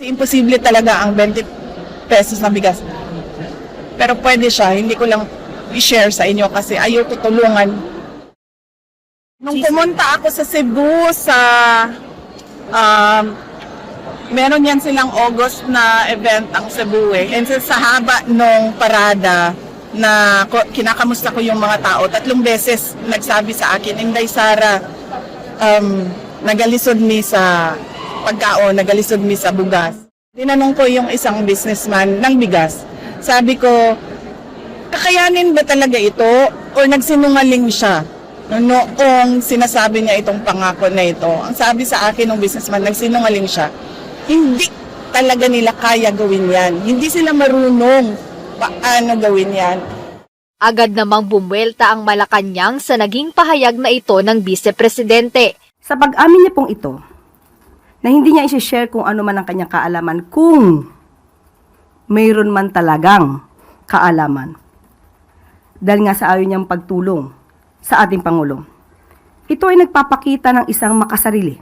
Imposible talaga ang 20 pesos na bigas. Pero pwede siya, hindi ko lang i-share sa inyo kasi ayaw ko tulungan. Nung pumunta ako sa Cebu, meron yan silang August na event ang Cebu eh. And sa haba nung parada na kinakamusta ko yung mga tao, 3 beses nagsabi sa akin, Inday Sara, nagalisod mi sa pagkaon, nagalisod mi sa bugas. Tinanong ko yung isang businessman ng bigas. Sabi ko, kakayanin ba talaga ito o nagsinungaling siya? Noong sinasabi niya itong pangako na ito, ang sabi sa akin ng businessman, nagsinungaling siya. Hindi talaga nila kaya gawin yan. Hindi sila marunong paano gawin yan. Agad namang bumwelta ang Malacanang sa naging pahayag na ito ng Vice Presidente. Sa pag-amin niya pong ito, na hindi niya isi-share kung ano man ang kanyang kaalaman, kung mayroon man talagang kaalaman. Dahil nga sa ayaw niyang pagtulong sa ating Pangulo. Ito ay nagpapakita ng isang makasarili